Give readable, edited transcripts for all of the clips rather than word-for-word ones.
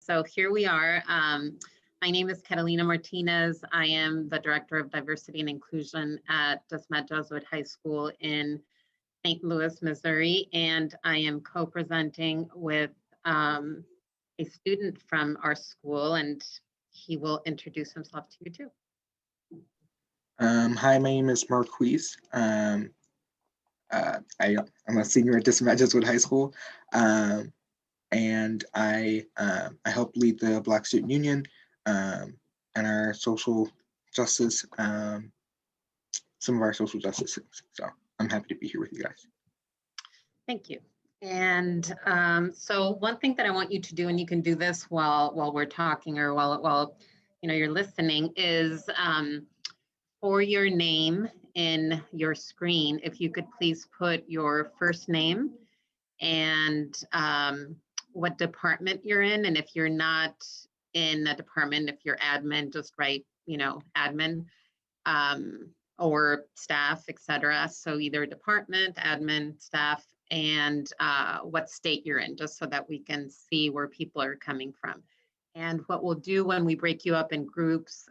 So here we are. My name is Catalina Martinez. I am the Director of Diversity and Inclusion at the Smet Jesuit High School in St. Louis, Missouri, and I am co-presenting with a student from our school, and he will introduce himself to you too. Hi, my name is Marquis. I'm a senior at the Smet Jesuit High School, and I help lead the Black Student Union and our social justice, some of our social justice things. So I'm happy to be here with you guys. Thank you. And so one thing that I want you to do, and you can do this while we're talking or while you're listening, is for your name in your screen, if you could please put your first name and what department you're in. And if you're not in a department, if you're admin, just write, admin or staff, etc. So either department, admin, staff, and what state you're in, just so that we can see where people are coming from. And what we'll do when we break you up in groups,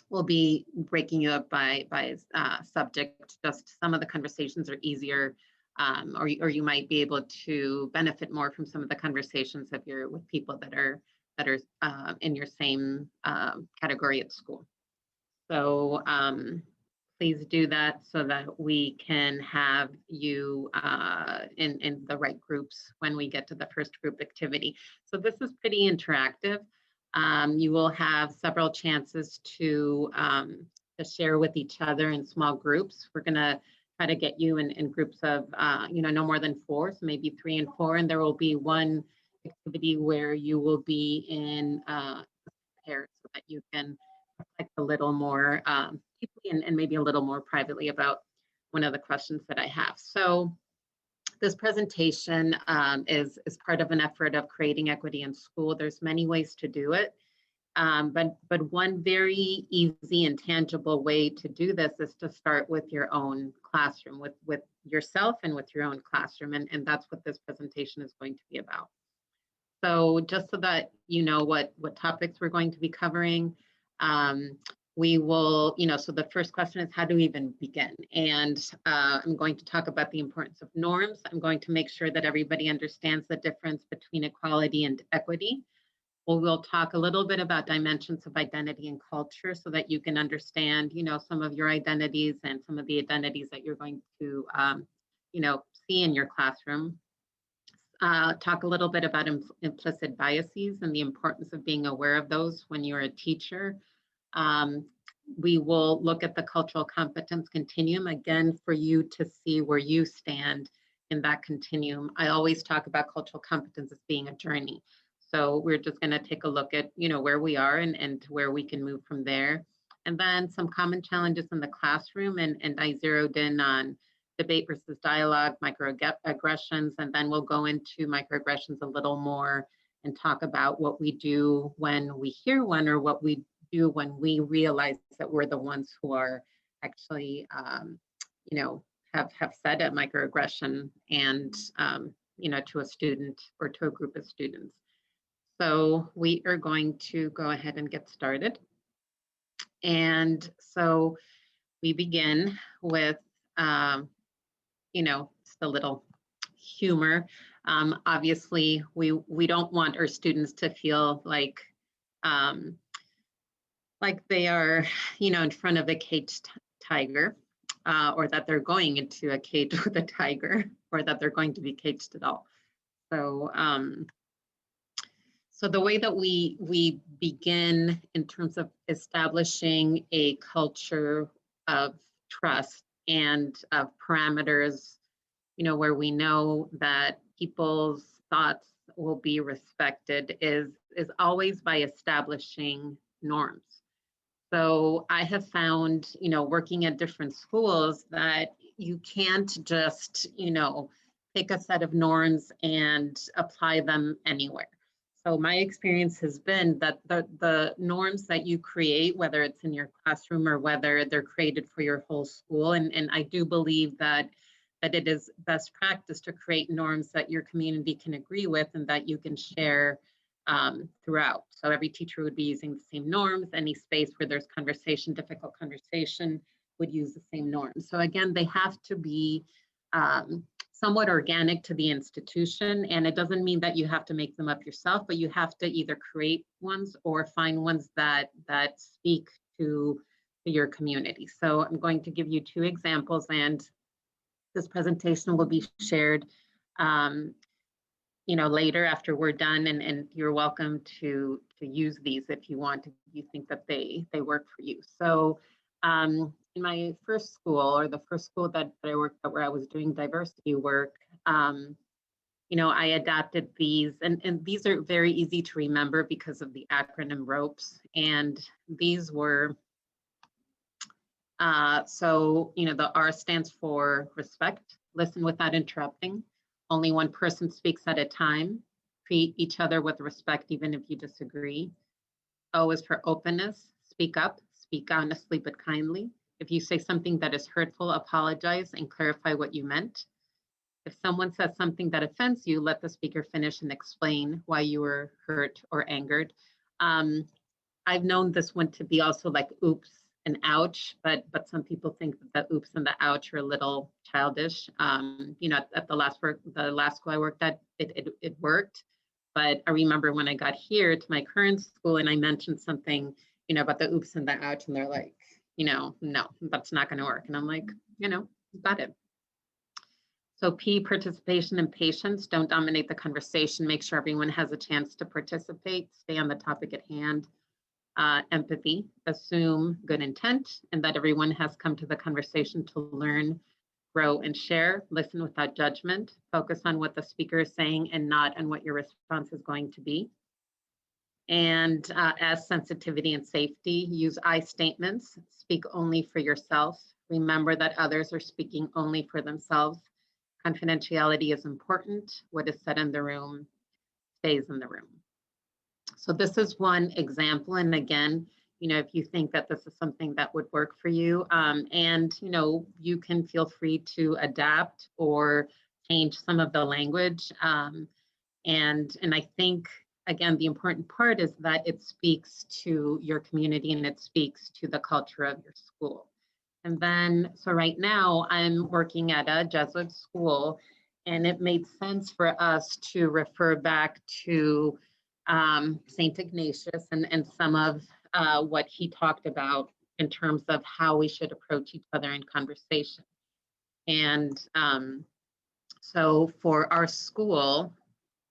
we'll be breaking you up by subject. Just some of the conversations are easier, or you might be able to benefit more from some of the conversations if you're with people that are in your same category at school. So please do that so that we can have you in the right groups when we get to the first group activity. So this is pretty interactive. You will have several chances to share with each other in small groups. We're gonna try to get you in groups of no more than 4, so maybe 3 and 4, and there will be one activity where you will be in pairs so that you can reflect a little more deeply and maybe a little more privately about one of the questions that I have. So this presentation is part of an effort of creating equity in school. There's many ways to do it, but one very easy and tangible way to do this is to start with your own classroom, with yourself and with your own classroom, and that's what this presentation is going to be about. So just so that you know what topics we're going to be covering, we will, so the first question is, how do we even begin? And I'm going to talk about the importance of norms. I'm going to make sure that everybody understands the difference between equality and equity. We'll talk a little bit about dimensions of identity and culture so that you can understand, some of your identities and some of the identities that you're going to, see in your classroom. Talk a little bit about implicit biases and the importance of being aware of those when you're a teacher. We will look at the cultural competence continuum, again, for you to see where you stand in that continuum. I always talk about cultural competence as being a journey. So we're just going to take a look at, where we are and where we can move from there. And then some common challenges in the classroom, and I zeroed in on debate versus dialogue, microaggressions, and then we'll go into microaggressions a little more and talk about what we do when we hear one, or what we do when we realize that we're the ones who are actually, have said a microaggression and, to a student or to a group of students. So we are going to go ahead and get started. And so we begin with, just a little humor. Obviously, we don't want our students to feel like they are, in front of a caged tiger, or that they're going into a cage with a tiger, or that they're going to be caged at all. So, so the way that we begin in terms of establishing a culture of trust and of parameters, where we know that people's thoughts will be respected, is always by establishing norms. So I have found, working at different schools, that you can't just, pick a set of norms and apply them anywhere. So my experience has been that the norms that you create, whether it's in your classroom or whether they're created for your whole school, and I do believe that it is best practice to create norms that your community can agree with and that you can share throughout. So every teacher would be using the same norms. Any space where there's conversation, difficult conversation, would use the same norms. So again, they have to be somewhat organic to the institution. And it doesn't mean that you have to make them up yourself, but you have to either create ones or find ones that speak to your community. So I'm going to give you 2 examples, and this presentation will be shared later after we're done, and you're welcome to use these if you want, if you think that they work for you. So in my first school, or the first school that I worked at where I was doing diversity work, I adapted these, and these are very easy to remember because of the acronym ROPES. And these were, the R stands for respect, listen without interrupting, only one person speaks at a time, treat each other with respect even if you disagree. O is for openness, speak up, speak honestly but kindly. If you say something that is hurtful, apologize and clarify what you meant. If someone says something that offends you, let the speaker finish and explain why you were hurt or angered. I've known this one to be also like oops and ouch, but some people think that the oops and the ouch are a little childish. At the last school I worked at, it worked. But I remember when I got here to my current school and I mentioned something, about the oops and the ouch, and they're like, no, that's not going to work. And I'm like, got it. So P, participation and patience. Don't dominate the conversation. Make sure everyone has a chance to participate. Stay on the topic at hand. Empathy, assume good intent and that everyone has come to the conversation to learn, grow, and share. Listen without judgment. Focus on what the speaker is saying and not on what your response is going to be. And as sensitivity and safety, use I statements. Speak only for yourself. Remember that others are speaking only for themselves. Confidentiality is important. What is said in the room stays in the room. So this is one example. And again, if you think that this is something that would work for you, and you can feel free to adapt or change some of the language. And I think, again, the important part is that it speaks to your community and it speaks to the culture of your school. And then, so right now I'm working at a Jesuit school, and it made sense for us to refer back to St. Ignatius and some of what he talked about in terms of how we should approach each other in conversation. And so for our school,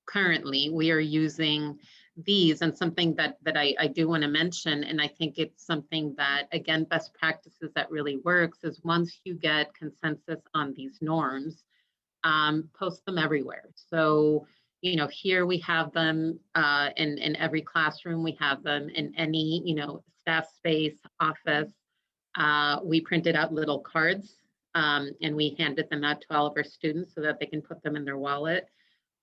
currently, we are using these, and something that I do want to mention, and I think it's something that, again, best practices that really works is once you get consensus on these norms, post them everywhere. So, here we have them in every classroom, we have them in any, staff space, office. We printed out little cards and we handed them out to all of our students so that they can put them in their wallet.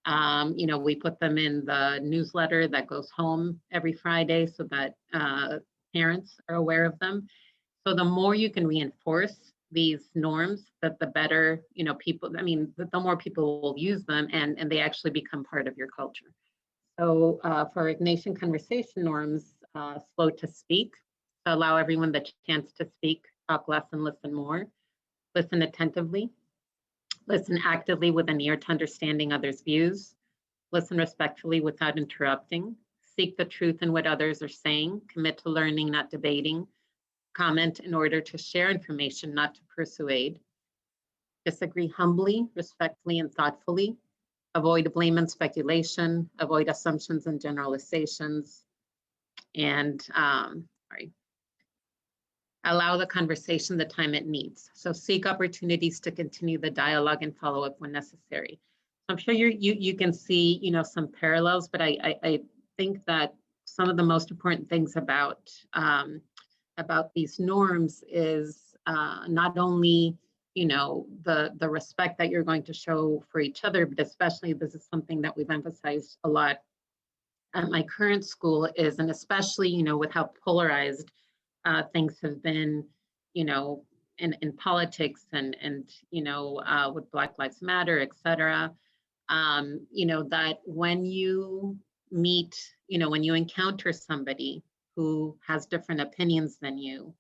We put them in the newsletter that goes home every Friday so that parents are aware of them. So the more you can reinforce these norms, that the better, the more people will use them and they actually become part of your culture. So for Ignatian conversation norms, slow to speak, so allow everyone the chance to speak, talk less and listen more, listen attentively, listen actively with an ear to understanding others' views, listen respectfully without interrupting, seek the truth in what others are saying, commit to learning, not debating, comment in order to share information, not to persuade, disagree humbly, respectfully, and thoughtfully, avoid blame and speculation, avoid assumptions and generalizations, and allow the conversation the time it needs. So seek opportunities to continue the dialogue and follow up when necessary. I'm sure you can see some parallels, but I think that some of the most important things about these norms is not only the respect that you're going to show for each other, but especially this is something that we've emphasized a lot at my current school is, and especially with how polarized things have been, in politics and with Black Lives Matter, et cetera, that when you meet, when you encounter somebody who has different opinions than you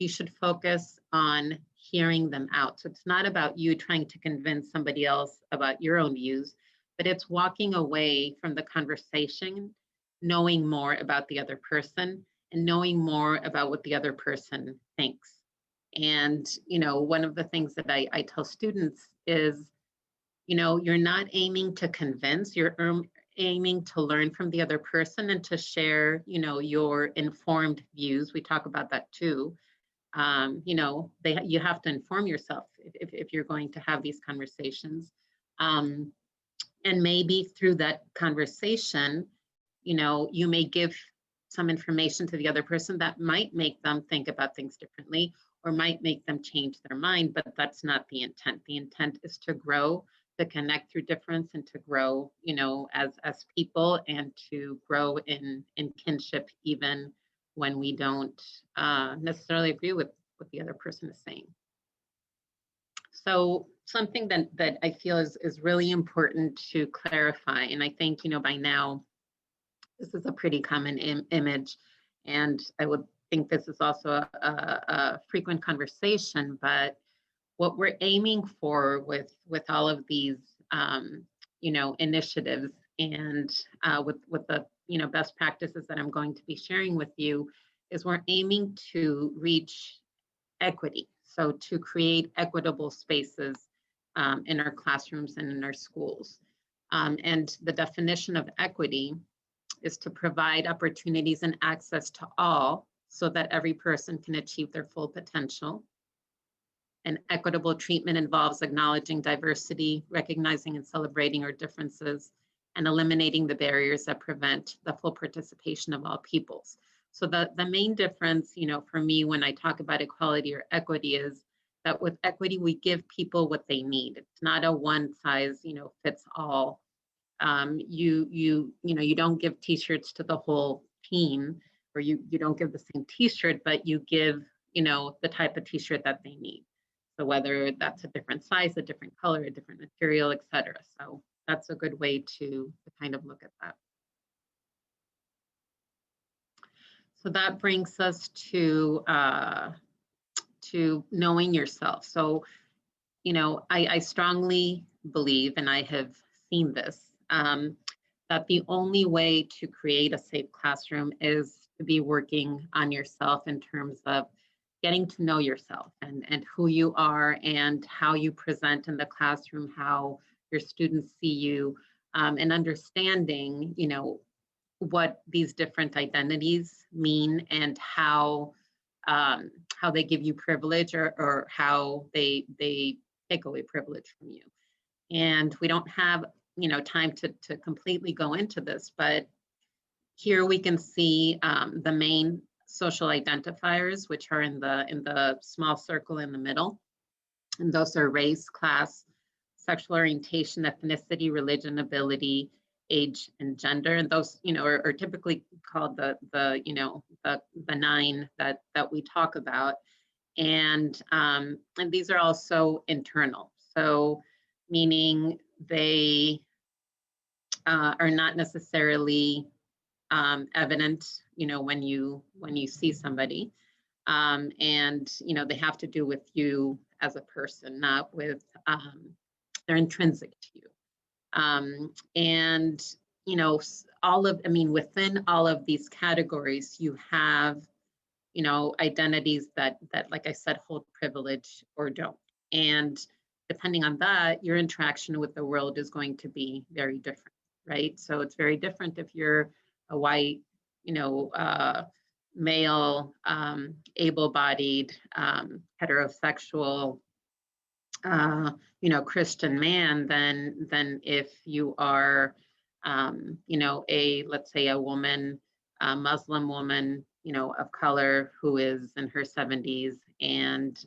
should focus on hearing them out. So it's not about you trying to convince somebody else about your own views, but it's walking away from the conversation, knowing more about the other person and knowing more about what the other person thinks. And, one of the things that I tell students is, you're not aiming to convince, you're aiming to learn from the other person and to share, your informed views. We talk about that too. You have to inform yourself if you're going to have these conversations. And maybe through that conversation, you may give some information to the other person that might make them think about things differently or might make them change their mind, but that's not the intent. The intent is to grow, to connect through difference, and to grow, as people, and to grow in kinship, even when we don't necessarily agree with what the other person is saying. So something that I feel is really important to clarify, and I think, by now, this is a pretty common image, and I would think this is also a frequent conversation, but what we're aiming for with all of these, initiatives and with the, best practices that I'm going to be sharing with you is we're aiming to reach equity. So to create equitable spaces in our classrooms and in our schools. And the definition of equity is to provide opportunities and access to all so that every person can achieve their full potential. And equitable treatment involves acknowledging diversity, recognizing and celebrating our differences, and eliminating the barriers that prevent the full participation of all peoples. So the main difference, for me, when I talk about equality or equity is that with equity, we give people what they need. It's not a one size, fits all. You don't give t-shirts to the whole team, or you don't give the same t-shirt, but you give, the type of t-shirt that they need. So whether that's a different size, a different color, a different material, et cetera. So that's a good way to kind of look at that. So that brings us to knowing yourself. So, I strongly believe, and I have seen this, that the only way to create a safe classroom is to be working on yourself in terms of getting to know yourself and who you are and how you present in the classroom, how your students see you, and understanding, what these different identities mean and how they give you privilege or how they take away privilege from you. And we don't have, time to completely go into this, but here we can see the main social identifiers, which are in the small circle in the middle. And those are race, class, sexual orientation, ethnicity, religion, ability, age, and gender. And those, are typically called the 9 that we talk about. And these are also internal. So meaning they are not necessarily evident, when you see somebody, and they have to do with you as a person, not with they're intrinsic to you. And within all of these categories, you have identities that like I said, hold privilege or don't. And depending on that, your interaction with the world is going to be very different, right? So it's very different if you're a white, male, able-bodied, heterosexual, Christian man than if you are, let's say a woman, a Muslim woman, of color who is in her 70s and,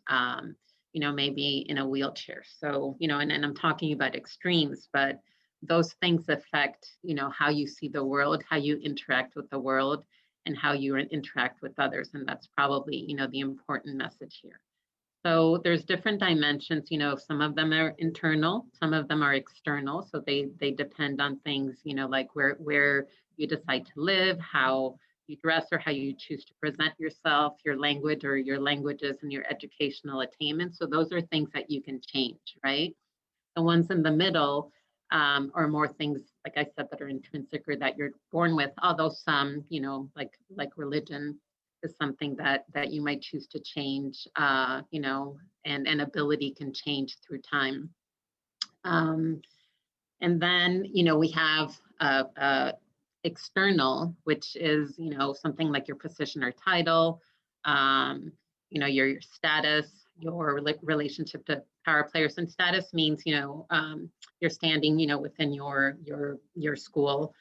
maybe in a wheelchair. So, and I'm talking about extremes, but those things affect, how you see the world, how you interact with the world, and how you interact with others. And that's probably, the important message here. So there's different dimensions, some of them are internal, some of them are external. So they depend on things, like where you decide to live, how you dress or how you choose to present yourself, your language or your languages and your educational attainment. So those are things that you can change, right? The ones in the middle are more things, like I said, that are intrinsic or that you're born with, although some, like religion is something that you might choose to change, and ability can change through time. And then, we have external, which is, something like your position or title, your status, your relationship to power players. And status means, your standing, within your school,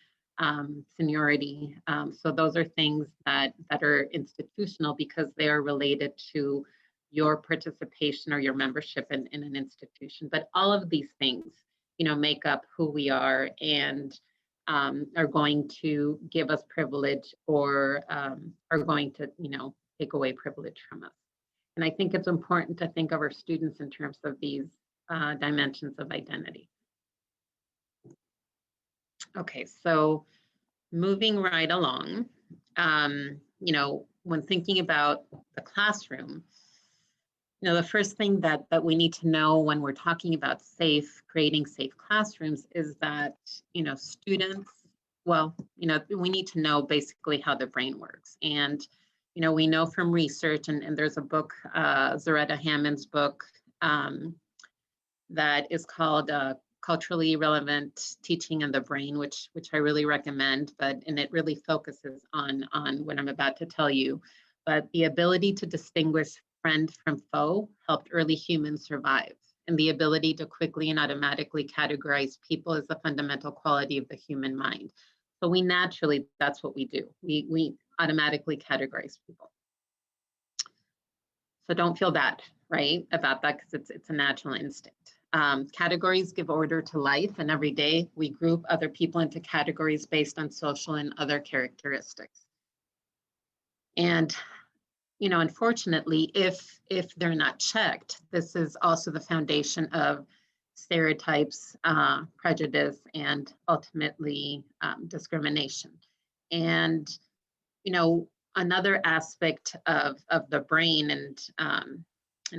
seniority. So those are things that are institutional because they are related to your participation or your membership in an institution. But all of these things, make up who we are and are going to give us privilege or are going to, take away privilege from us. And I think it's important to think of our students in terms of these dimensions of identity. Okay, so moving right along, when thinking about the classroom, the first thing that we need to know when we're talking about creating safe classrooms is that, students, we need to know basically how the brain works. And, we know from research, and there's a book, Zaretta Hammond's book, that is called Culturally Relevant Teaching in the Brain, which I really recommend, and it really focuses on what I'm about to tell you. But the ability to distinguish friend from foe helped early humans survive. And the ability to quickly and automatically categorize people is a fundamental quality of the human mind. So we naturally, that's what we do. We automatically categorize people. So don't feel bad, right, about that, because it's a natural instinct. Categories give order to life, and every day we group other people into categories based on social and other characteristics. And unfortunately, if they're not checked, this is also the foundation of stereotypes, prejudice, and ultimately discrimination. And another aspect of the brain, and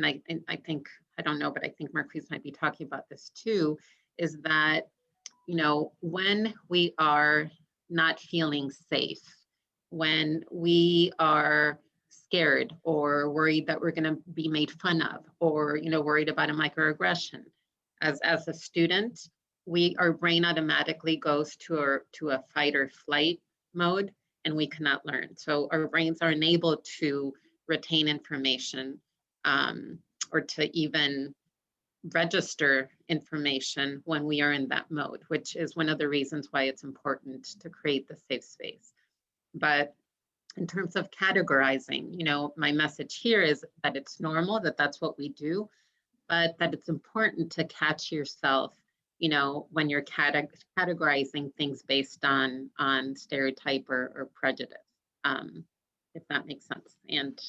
I think, I don't know, but I think Marquis might be talking about this too, is that when we are not feeling safe, when we are scared or worried that we're going to be made fun of, or worried about a microaggression, as a student, our brain automatically goes to a fight or flight mode, and we cannot learn. So our brains are unable to retain information, or to even register information when we are in that mode, which is one of the reasons why it's important to create the safe space. But in terms of categorizing, my message here is that it's normal, that's what we do, but that it's important to catch yourself, when you're categorizing things based on stereotype or prejudice, if that makes sense. And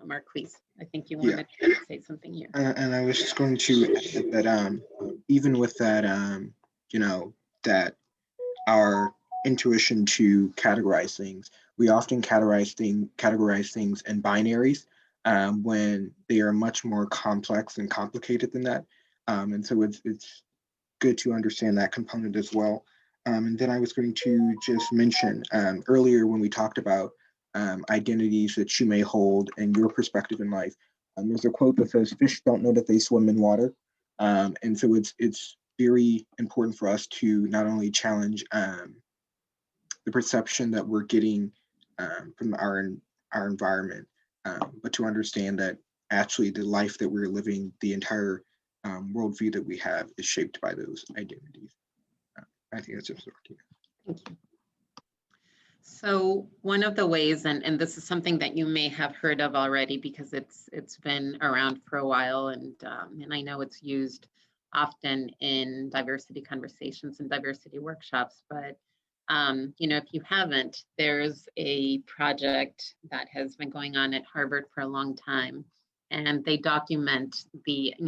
Marquis, I think you wanted to say something here. And I was just going to add that even with that, that our intuition to categorize things, we often categorize things in binaries when they are much more complex and complicated than that. And so it's good to understand that component as well. And then I was going to just mention earlier when we talked about identities that you may hold and your perspective in life. There's a quote that says, "Fish don't know that they swim in water." And so it's very important for us to not only challenge the perception that we're getting from our environment, but to understand that actually the life that we're living, the entire worldview that we have, is shaped by those identities. I think that's just working. Thank you. So one of the ways, and this is something that you may have heard of already because it's been around for a while, and I know it's used often in diversity conversations and diversity workshops, but if you haven't, there's a project that has been going on at Harvard for a long time, and they document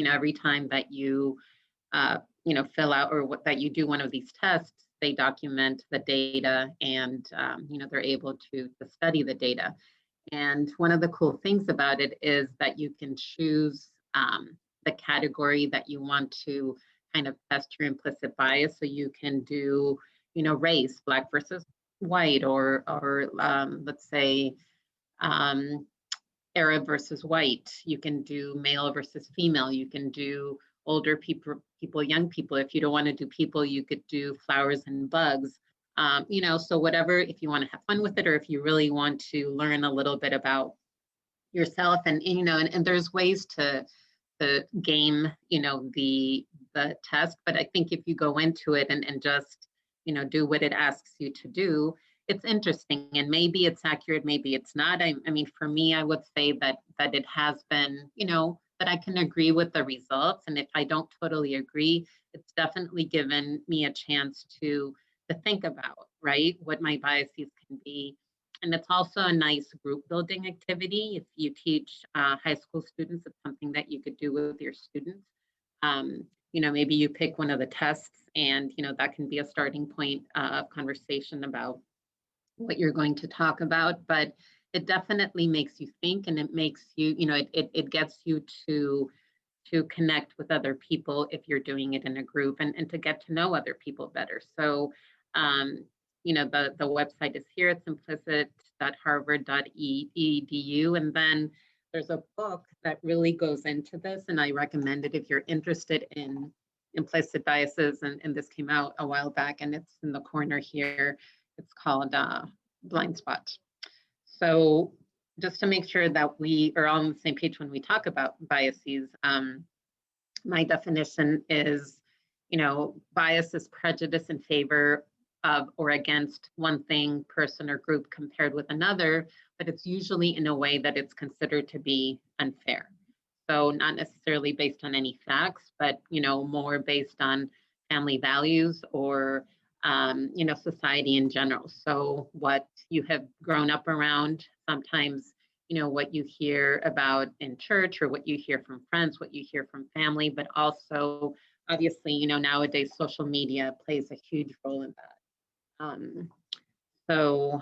every time that you fill out, or that you do one of these tests, they document the data and, they're able to study the data. And one of the cool things about it is that you can choose the category that you want to kind of test your implicit bias. So you can do, race, Black versus white, or let's say Arab versus white. You can do male versus female. You can do older people, young people. If you don't want to do people, you could do flowers and bugs. So whatever, if you want to have fun with it, or if you really want to learn a little bit about yourself, and there's ways to game, the test. But I think if you go into it and just, do what it asks you to do, it's interesting, and maybe it's accurate, maybe it's not. I mean, for me, I would say that it has been, that I can agree with the results. And if I don't totally agree, it's definitely given me a chance to think about, right, what my biases can be. And it's also a nice group building activity. If you teach high school students, it's something that you could do with your students. Maybe you pick one of the tests, and, that can be a starting point of conversation about what you're going to talk about. But it definitely makes you think, and it makes you, it gets you to connect with other people if you're doing it in a group, and to get to know other people better. So, the website is here. It's implicit.harvard.edu. And then there's a book that really goes into this, and I recommend it if you're interested in implicit biases. And this came out a while back, and it's in the corner here. It's called Blind Spot. So just to make sure that we are all on the same page when we talk about biases, my definition is, bias is prejudice in favor of or against one thing, person, or group compared with another, but it's usually in a way that it's considered to be unfair. So not necessarily based on any facts, but, more based on family values or, society in general. So what you have grown up around, sometimes, what you hear about in church, or what you hear from friends, what you hear from family, but also, obviously, nowadays social media plays a huge role in that. So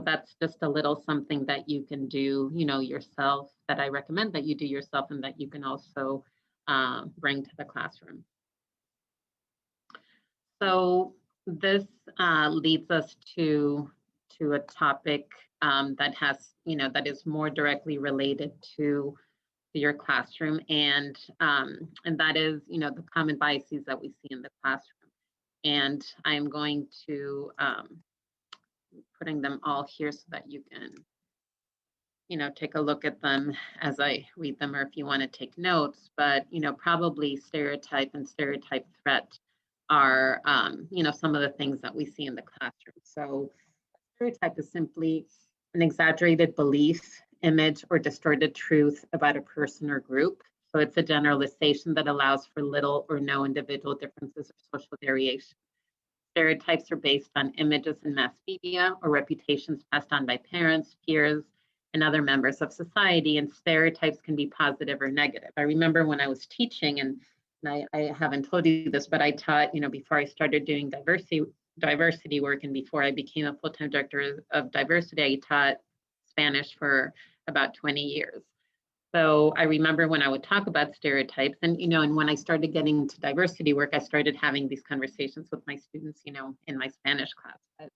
that's just a little something that you can do, yourself, that I recommend that you do yourself, and that you can also bring to the classroom. So this leads us to a topic that has, that is more directly related to your classroom, and that is, the common biases that we see in the classroom. And I'm going to putting them all here so that you can, take a look at them as I read them, or if you want to take notes. But, probably stereotype and stereotype threat are, some of the things that we see in the classroom. So stereotype is simply an exaggerated belief, image, or distorted truth about a person or group. So it's a generalization that allows for little or no individual differences or social variation. Stereotypes are based on images in mass media or reputations passed on by parents, peers, and other members of society. And stereotypes can be positive or negative. I remember when I was teaching, and I haven't told you this, but I taught, before I started doing diversity work, and before I became a full-time director of diversity, I taught Spanish for about 20 years. So I remember when I would talk about stereotypes, and, and when I started getting into diversity work, I started having these conversations with my students, in my Spanish class. But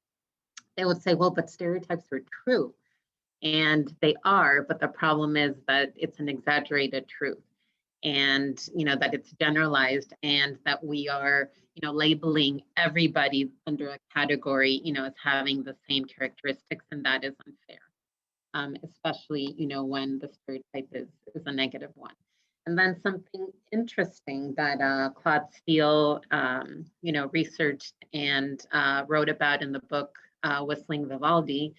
they would say, well, but stereotypes are true. And they are, but the problem is that it's an exaggerated truth, and, that it's generalized, and that we are, labeling everybody under a category, as having the same characteristics, and that is unfair. Especially, when the stereotype is a negative one. And then something interesting that Claude Steele, researched and wrote about in the book, Whistling Vivaldi,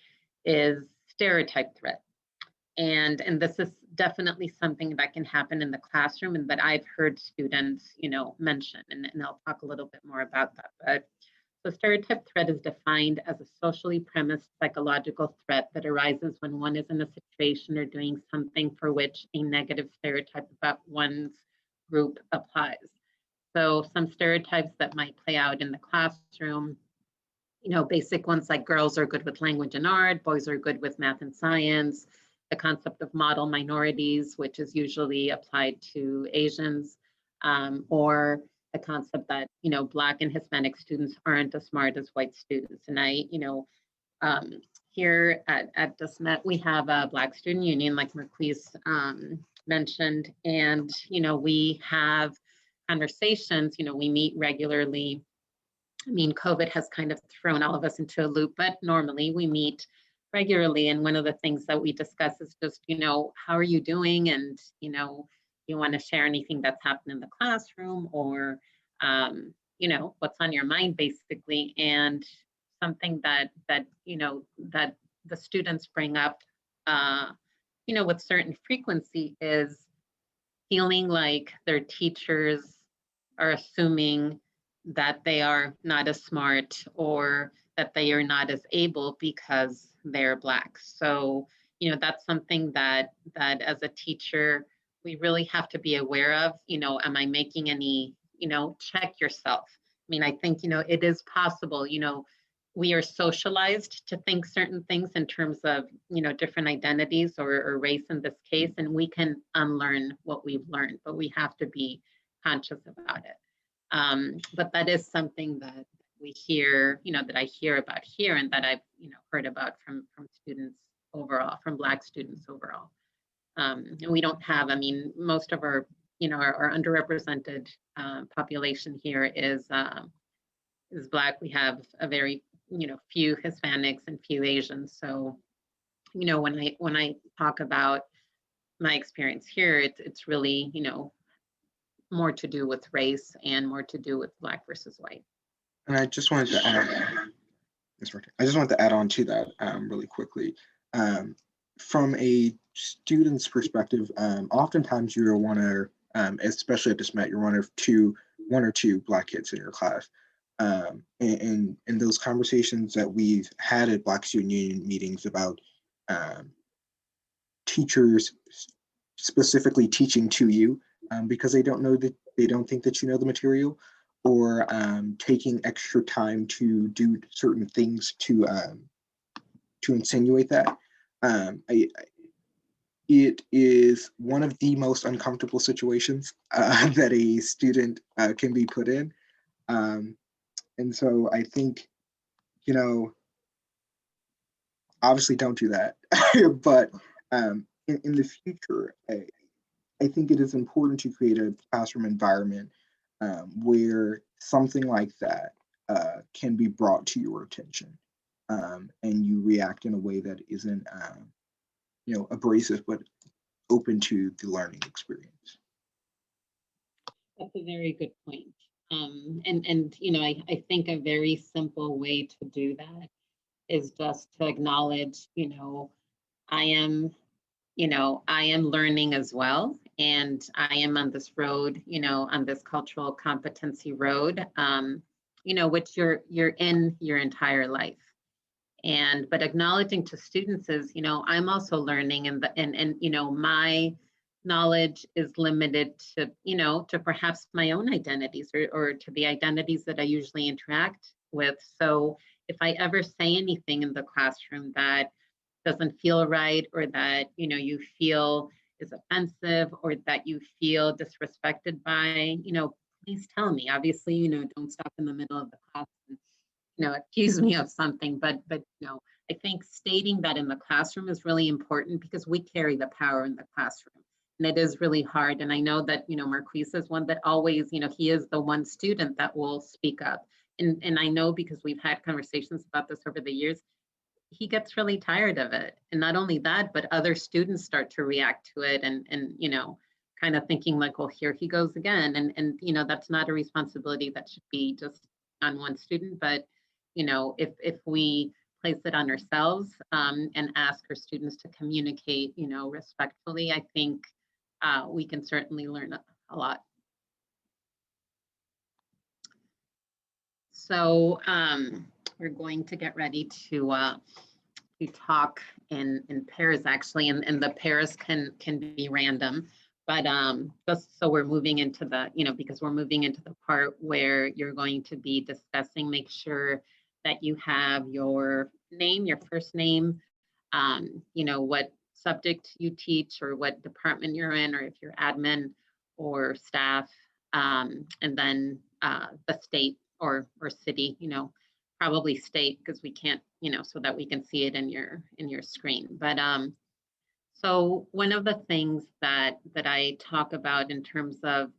is stereotype threat. And this is definitely something that can happen in the classroom, and that I've heard students, mention, and I'll talk a little bit more about that. But so stereotype threat is defined as a socially premised psychological threat that arises when one is in a situation or doing something for which a negative stereotype about one's group applies. So some stereotypes that might play out in the classroom basic ones like girls are good with language and art, boys are good with math and science, the concept of model minorities, which is usually applied to Asians, or the concept that, Black and Hispanic students aren't as smart as white students. And here at the Smet, we have a Black Student Union, like Marquis mentioned, and, we have conversations, we meet regularly. I mean, COVID has kind of thrown all of us into a loop, but normally we meet regularly. And one of the things that we discuss is just, how are you doing? And, you want to share anything that's happened in the classroom, or, what's on your mind, basically. And something that the students bring up, with certain frequency is feeling like their teachers are assuming that they are not as smart or that they are not as able because they're Black. So, that's something that as a teacher, we really have to be aware of. Am I making any, check yourself. I mean, I think, it is possible, we are socialized to think certain things in terms of, different identities or race in this case, and we can unlearn what we've learned, but we have to be conscious about it. But that is something that we hear, that I hear about here, and that I've, heard about from students overall, from Black students overall. And we don't have, I mean, most of our, our underrepresented population here is Black. We have a very, few Hispanics and few Asians. So, when I talk about my experience here, it's really, more to do with race and more to do with Black versus white. And I just wanted to add, I just wanted to add on to that really quickly. From a student's perspective, oftentimes you're one or, especially at the Smet, you're one or two Black kids in your class. And in those conversations that we've had at Black Student Union meetings about teachers specifically teaching to you because they don't think that you know the material, or taking extra time to do certain things to insinuate that. It is one of the most uncomfortable situations that a student can be put in. And so I think, obviously don't do that, but in the future, I think it is important to create a classroom environment where something like that can be brought to your attention, and you react in a way that isn't, abrasive, but open to the learning experience. That's a very good point. And I think a very simple way to do that is just to acknowledge, I am learning as well, and I am on this road, on this cultural competency road, which you're in your entire life. But acknowledging to students is, I'm also learning, and my knowledge is limited to, to perhaps my own identities, or to the identities that I usually interact with. So if I ever say anything in the classroom that doesn't feel right, or that, you feel is offensive, or that you feel disrespected by, please tell me. Obviously, don't stop in the middle of the class and, accuse me of something, but I think stating that in the classroom is really important, because we carry the power in the classroom. And it is really hard. And I know that, Marquis is one that always, he is the one student that will speak up. And I know, because we've had conversations about this over the years, he gets really tired of it. And not only that, but other students start to react to it, and kind of thinking like, well, here he goes again. And that's not a responsibility that should be just on one student. But, if we place it on ourselves, and ask our students to communicate, respectfully, I think we can certainly learn a lot. So we're going to get ready to talk in pairs, actually, and the pairs can be random. But just so we're moving into the, because we're moving into the part where you're going to be discussing, make sure that you have your name, your first name, what subject you teach or what department you're in, or if you're admin or staff, and then the state or city, probably state because we can't, so that we can see it in your screen. But so one of the things that I talk about in terms of,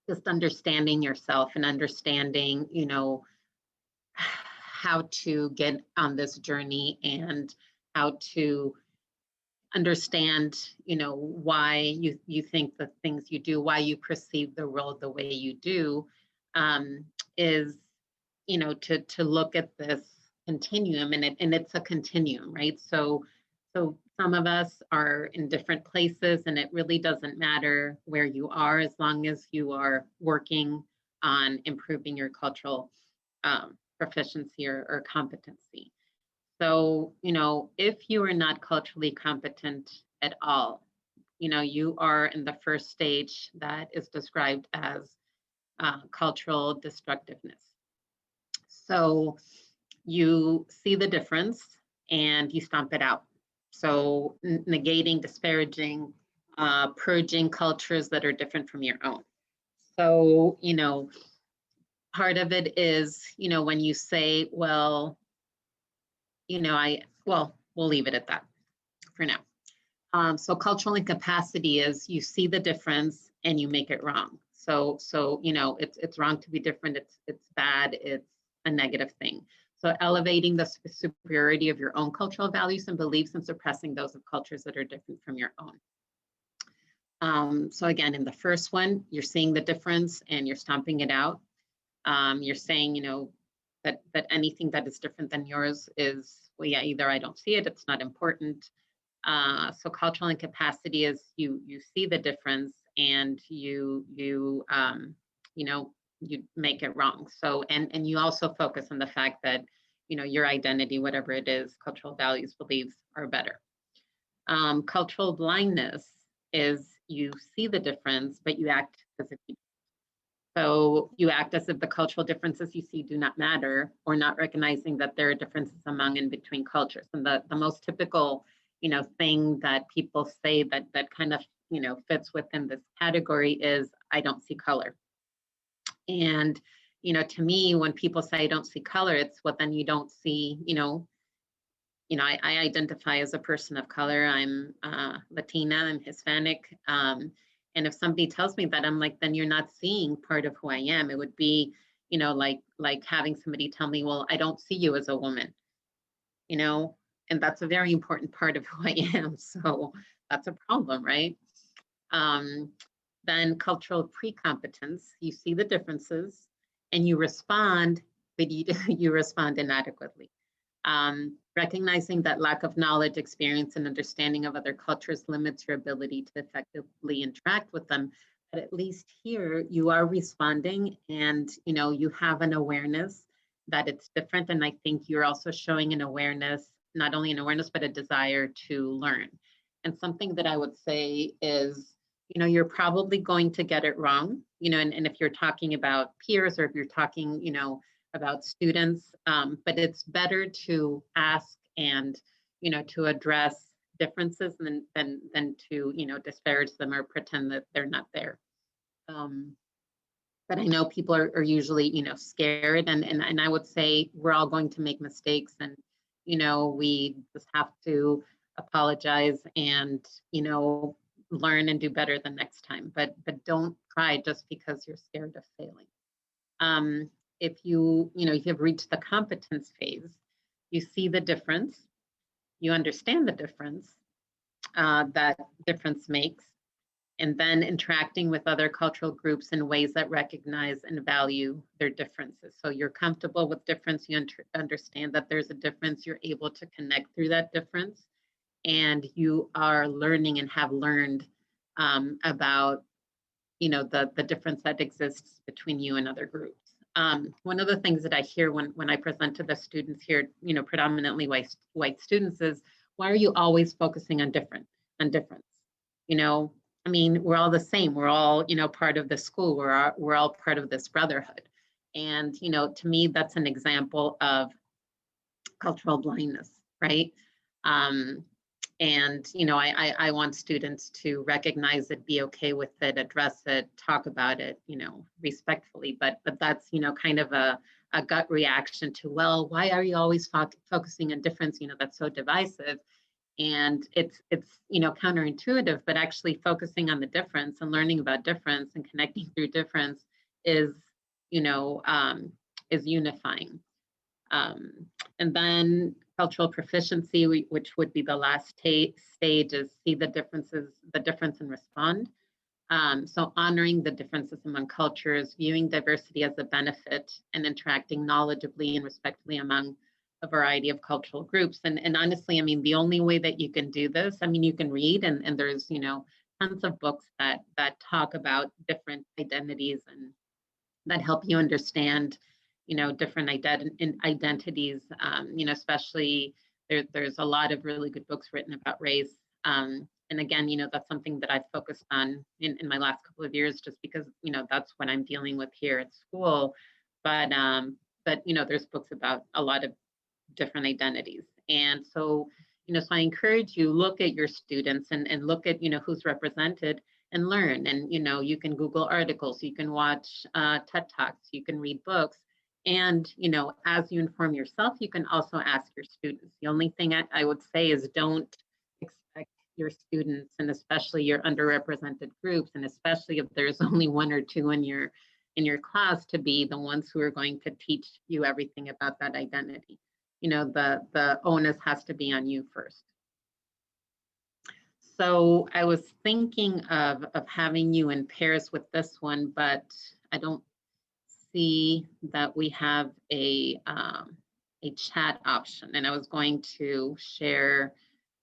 just understanding yourself and understanding, how to get on this journey and how to understand, why you think the things you do, why you perceive the world the way you do, is, to look at this continuum, and it's a continuum, right? So some of us are in different places, and it really doesn't matter where you are as long as you are working on improving your cultural proficiency or competency. So, if you are not culturally competent at all, you are in the first stage that is described as cultural destructiveness. So you see the difference and you stomp it out. So negating, disparaging, purging cultures that are different from your own. So, part of it is, when you say, well, we'll leave it at that for now. So cultural incapacity is you see the difference and you make it wrong. So it's wrong to be different. It's bad. It's a negative thing. So elevating the superiority of your own cultural values and beliefs and suppressing those of cultures that are different from your own. So again, in the first one, you're seeing the difference and you're stomping it out. You're saying, that anything that is different than yours is, well, yeah, either I don't see it, it's not important. So cultural incapacity is you see the difference and you make it wrong. So and you also focus on the fact that your identity, whatever it is, cultural values, beliefs are better. Cultural blindness is you see the difference, but you act as if you. So you act as if the cultural differences you see do not matter, or not recognizing that there are differences among and between cultures. And the most typical, thing that people say that kind of, fits within this category is, I don't see color. And, to me, when people say I don't see color, it's what then you don't see, I identify as a person of color. I'm Latina, I'm Hispanic. And if somebody tells me that, I'm like, then you're not seeing part of who I am. It would be, like having somebody tell me, well, I don't see you as a woman, and that's a very important part of who I am. So that's a problem, right? Then cultural pre-competence, you see the differences and you respond, but you respond inadequately. Recognizing that lack of knowledge, experience, and understanding of other cultures limits your ability to effectively interact with them. But at least here you are responding and you have an awareness that it's different. And I think you're also showing an awareness, not only an awareness, but a desire to learn. And something that I would say is, you're probably going to get it wrong, and if you're talking about peers or if you're talking, about students, but it's better to ask and, to address differences than to, disparage them or pretend that they're not there. But I know people are usually, scared, and I would say we're all going to make mistakes, and, we just have to apologize and, learn and do better the next time, but don't cry just because you're scared of failing. If you have reached the competence phase, you see the difference, you understand the difference that difference makes, and then interacting with other cultural groups in ways that recognize and value their differences. So you're comfortable with difference, you understand that there's a difference, you're able to connect through that difference, and you are learning and have learned about the difference that exists between you and other groups. One of the things that I hear when I present to the students here, predominantly white students, is, why are you always focusing on difference? I mean, we're all the same. We're all, part of the school. We're all part of this brotherhood. And, to me, that's an example of cultural blindness, right? Um, and, I want students to recognize it, be okay with it, address it, talk about it, respectfully. But that's, kind of a gut reaction to, well, why are you always focusing on difference? That's so divisive. And it's counterintuitive, but actually focusing on the difference and learning about difference and connecting through difference is, is unifying. And then cultural proficiency, which would be the last stage, is see the difference and respond. So honoring the differences among cultures, viewing diversity as a benefit, and interacting knowledgeably and respectfully among a variety of cultural groups. And honestly, I mean, the only way that you can do this, I mean, you can read, and there's, tons of books that talk about different identities and that help you understand, different identities, especially there's a lot of really good books written about race. And again, that's something that I've focused on in my last couple of years, just because, that's what I'm dealing with here at school. But there's books about a lot of different identities. And so, so I encourage you, look at your students and look at, who's represented and learn. And, you can Google articles, you can watch TED Talks, you can read books. And, as you inform yourself, you can also ask your students. The only thing I would say is don't expect your students, and especially your underrepresented groups, and especially if there's only one or two in your class, to be the ones who are going to teach you everything about that identity. The onus has to be on you first. So I was thinking of having you in pairs with this one, but I don't see that we have a chat option. And I was going to share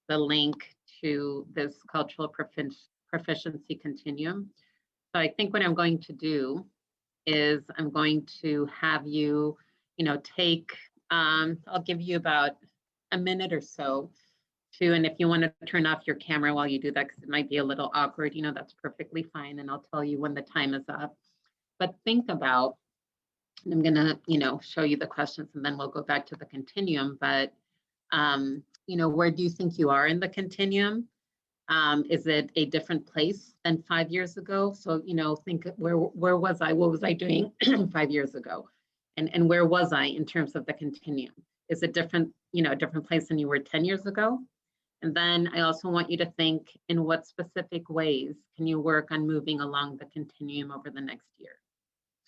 the link to this cultural proficiency continuum. So I think what I'm going to do is I'm going to have you, take, I'll give you about a minute or so to, and if you want to turn off your camera while you do that, because it might be a little awkward, that's perfectly fine. And I'll tell you when the time is up. But think about, and I'm going to, show you the questions, and then we'll go back to the continuum. But, where do you think you are in the continuum? Is it a different place than 5 years ago? So, think, where was I? What was I doing 5 years ago? And where was I in terms of the continuum? Is it different, a different place than you were 10 years ago? And then I also want you to think, in what specific ways can you work on moving along the continuum over the next year?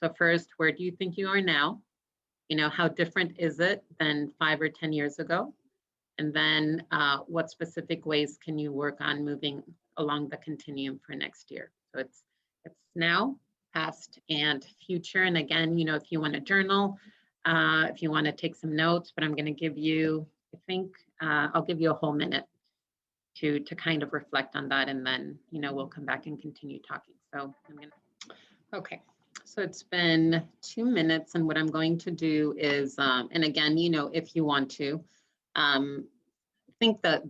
So first, where do you think you are now? How different is it than 5 or 10 years ago? And then what specific ways can you work on moving along the continuum for next year? So it's now, past, and future. And again, if you want to journal, if you want to take some notes, but I'm going to give you, I think I'll give you a whole minute to kind of reflect on that, and then we'll come back and continue talking. So okay. So it's been 2 minutes, and what I'm going to do is, and again, if you want to, I think the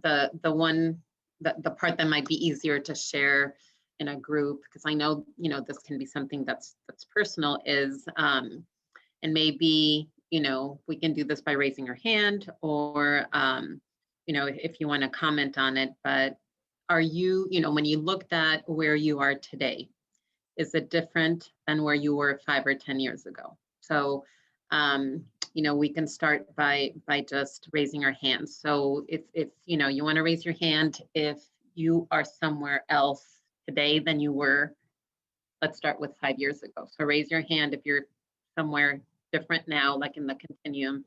part that might be easier to share in a group, because I know, this can be something that's personal, is, and maybe, we can do this by raising your hand, or, if you want to comment on it, but are you, when you looked at where you are today, is it different than where you were 5 or 10 years ago? So, we can start by just raising our hands. So if you want to raise your hand if you are somewhere else today than you were, let's start with 5 years ago. So raise your hand if you're somewhere different now, like in the continuum.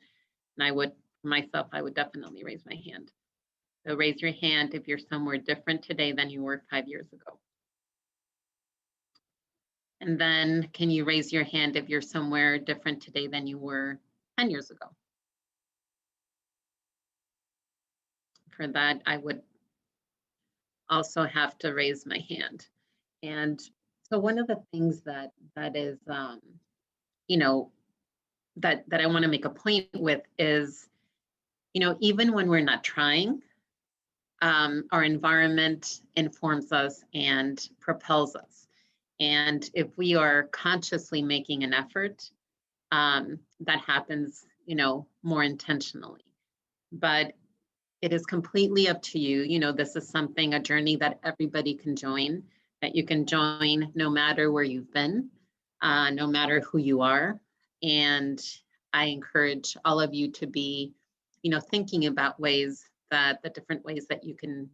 And I would, myself, I would definitely raise my hand. So raise your hand if you're somewhere different today than you were 5 years ago. And then can you raise your hand if you're somewhere different today than you were 10 years ago? For that, I would also have to raise my hand. And so one of the things that is, that I want to make a point with is, even when we're not trying, our environment informs us and propels us. And if we are consciously making an effort, that happens, more intentionally. But it is completely up to you. This is a journey that everybody can join, that you can join no matter where you've been, no matter who you are. And I encourage all of you to be, thinking about the different ways that you can,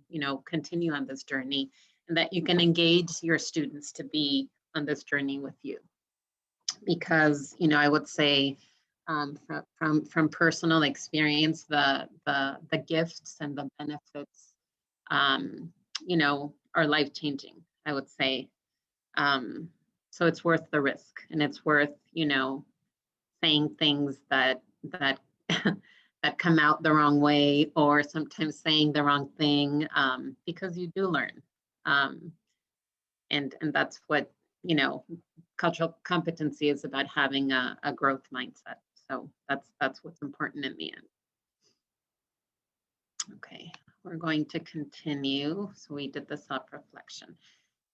continue on this journey, and that you can engage your students to be on this journey with you. Because, I would say, from personal experience, the gifts and the benefits, are life-changing, I would say. So it's worth the risk, and it's worth, saying things that that come out the wrong way, or sometimes saying the wrong thing, because you do learn. And that's what, cultural competency is about, having a growth mindset. So that's what's important in the end. Okay, we're going to continue. So we did the self-reflection.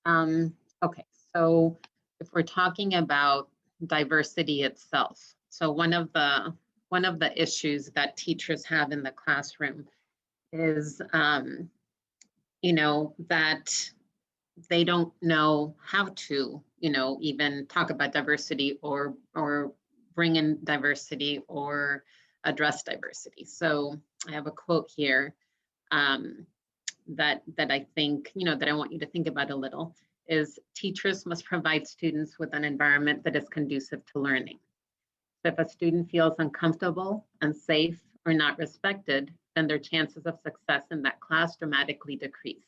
Okay, so if we're talking about diversity itself, so one of the issues that teachers have in the classroom is, that they don't know how to, even talk about diversity, or bring in diversity, or address diversity. So I have a quote here, that I think, that I want you to think about a little, is: teachers must provide students with an environment that is conducive to learning. So if a student feels uncomfortable, unsafe, or not respected, then their chances of success in that class dramatically decrease.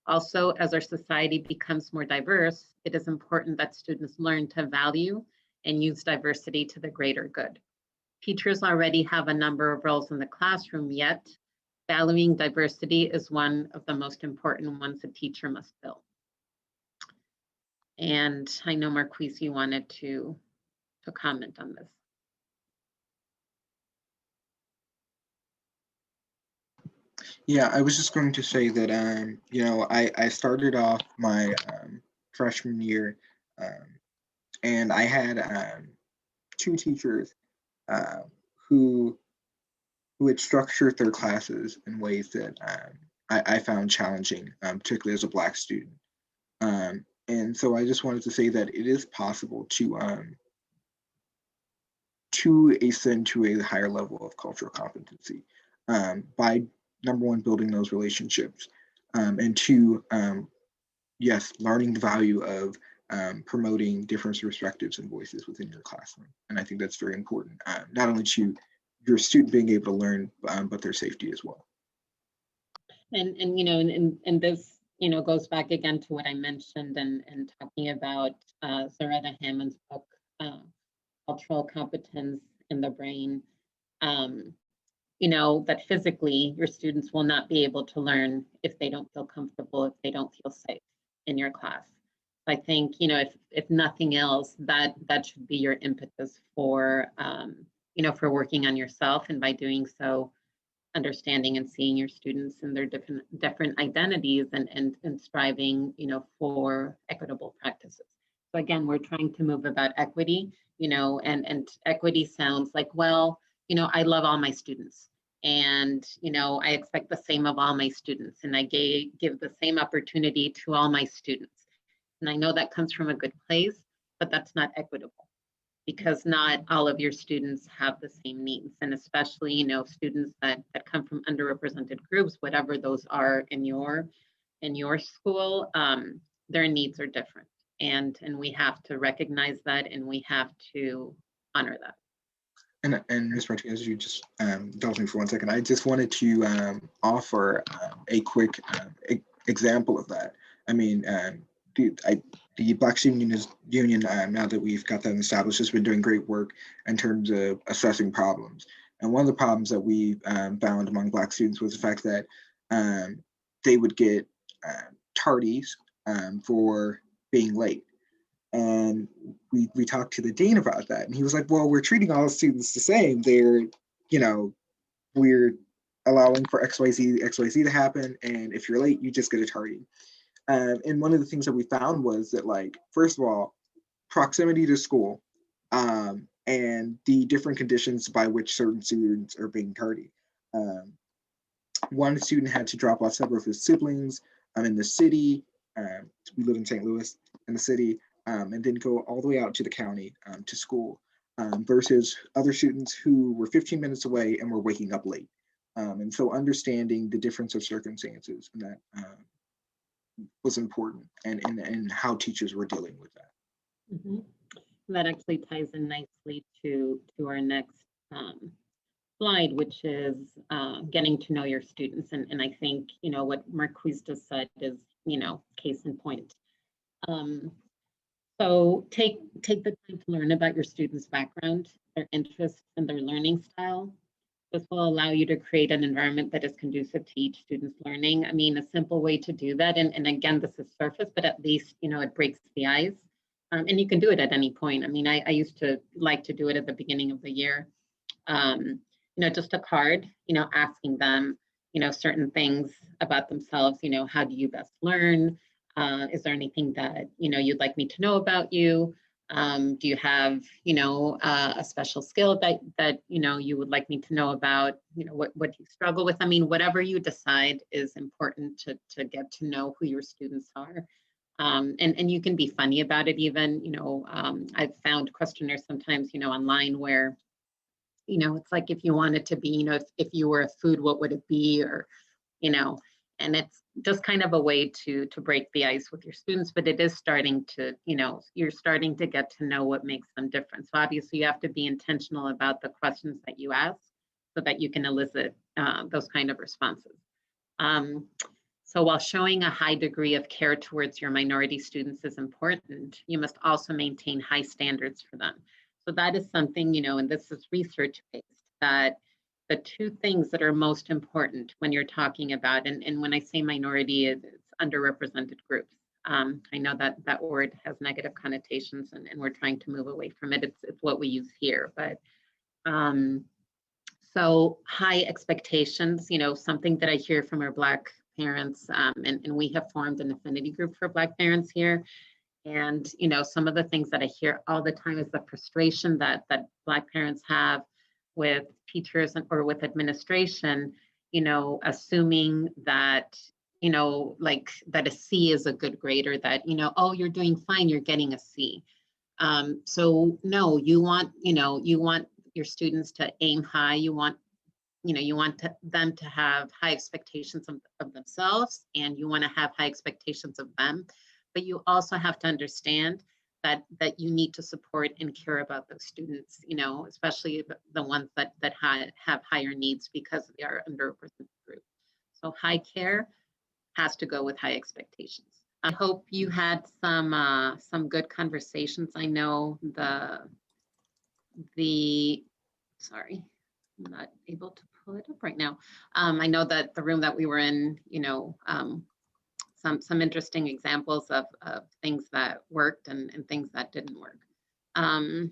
Also, as our society becomes more diverse, it is important that students learn to value and use diversity to the greater good. Teachers already have a number of roles in the classroom, yet valuing diversity is one of the most important ones a teacher must fill. And I know, Marquis, you wanted to comment on this. Yeah, I was just going to say that, I started off my freshman year, and I had two teachers who had structured their classes in ways that I found challenging, particularly as a Black student. And so I just wanted to say that it is possible to ascend to a higher level of cultural competency, by, number one, building those relationships, and two, yes, learning the value of promoting different perspectives and voices within your classroom. And I think that's very important, not only to your student being able to learn, but their safety as well. And this, goes back again to what I mentioned, and talking about Zaretta Hammond's book, Cultural Competence in the Brain. That physically your students will not be able to learn if they don't feel comfortable, if they don't feel safe in your class. I think, if nothing else, that should be your impetus for, for working on yourself, and by doing so, understanding and seeing your students and their different identities, and striving, for equitable practices. So again, we're trying to move about equity, and equity sounds like, well, I love all my students, and, I expect the same of all my students, and I give the same opportunity to all my students. And I know that comes from a good place, but that's not equitable, because not all of your students have the same needs. And especially, students that come from underrepresented groups, whatever those are in your school, their needs are different. And we have to recognize that, and we have to honor that. And Ms. Martinez, you just indulge me for 1 second. I just wanted to offer a quick example of that. I mean, the Black Student Union, now that we've got that established, has been doing great work in terms of assessing problems. And one of the problems that we found among Black students was the fact that they would get tardies for being late. And we talked to the dean about that, and he was like, well, we're treating all students the same. They're, we're allowing for XYZ to happen, and if you're late, you just get a tardy. And one of the things that we found was that, like, first of all, proximity to school and the different conditions by which certain students are being tardy. One student had to drop off several of his siblings in the city. We live in St. Louis, in the city, and then go all the way out to the county to school, versus other students who were 15 minutes away and were waking up late. And so understanding the difference of circumstances and that was important, and how teachers were dealing with that. Mhm. That actually ties in nicely to our next slide, which is getting to know your students. And I think, what Marquis just said is, case in point. So take the time to learn about your students' background, their interests, and their learning style. This will allow you to create an environment that is conducive to each student's learning. I mean, a simple way to do that, and again, this is surface, but at least, it breaks the ice. And you can do it at any point. I mean, I used to like to do it at the beginning of the year. Just a card, asking them, certain things about themselves, how do you best learn? Is there anything that, you'd like me to know about you? Do you have, a special skill that, you would like me to know about? What do you struggle with? I mean, whatever you decide is important to get to know who your students are. And you can be funny about it even, I've found questionnaires sometimes, online where, it's like, if you wanted to be, if you were a food, what would it be? Or, and it's just kind of a way to break the ice with your students, but it is starting to, you're starting to get to know what makes them different. So obviously you have to be intentional about the questions that you ask so that you can elicit those kind of responses. So while showing a high degree of care towards your minority students is important, you must also maintain high standards for them. So that is something, and this is research-based, that the two things that are most important when you're talking about, and when I say minority, it's underrepresented groups. I know that word has negative connotations, and we're trying to move away from it. It's what we use here, but so high expectations, something that I hear from our Black parents, and we have formed an affinity group for Black parents here. And, some of the things that I hear all the time is the frustration that Black parents have with teachers or with administration, assuming that, like that a C is a good grade, or that, oh, you're doing fine, you're getting a C. So no, you want your students to aim high. You want them to have high expectations of themselves, and you want to have high expectations of them. But you also have to understand that you need to support and care about those students, especially the ones that have higher needs because they are underrepresented group. So high care has to go with high expectations. I hope you had some good conversations. I know sorry, I'm not able to pull it up right now. I know that the room that we were in, some interesting examples of things that worked and things that didn't work. Okay,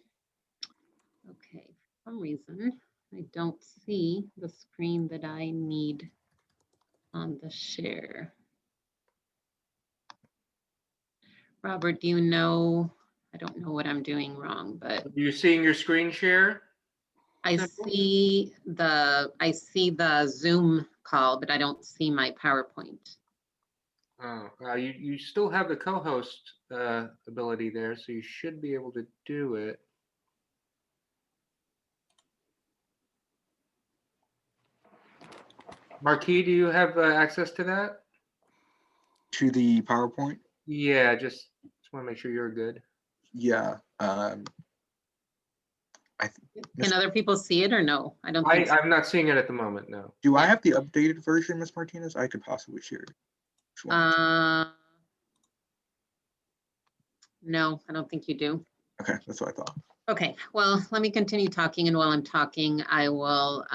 for some reason, I don't see the screen that I need on the share. Robert, do you know? I don't know what I'm doing wrong, but. Are you seeing your screen share? I see the Zoom call, but I don't see my PowerPoint. Oh, you still have the co-host ability there, so you should be able to do it. Marquis, do you have access to that? To the PowerPoint? Yeah, just want to make sure you're good. Yeah. Can other people see it or no? I don't think so. I'm not seeing it at the moment, no. Do I have the updated version, Ms. Martinez? I could possibly share it. No, I don't think you do. Okay, that's what I thought. Okay, well, let me continue talking, and while I'm talking, I will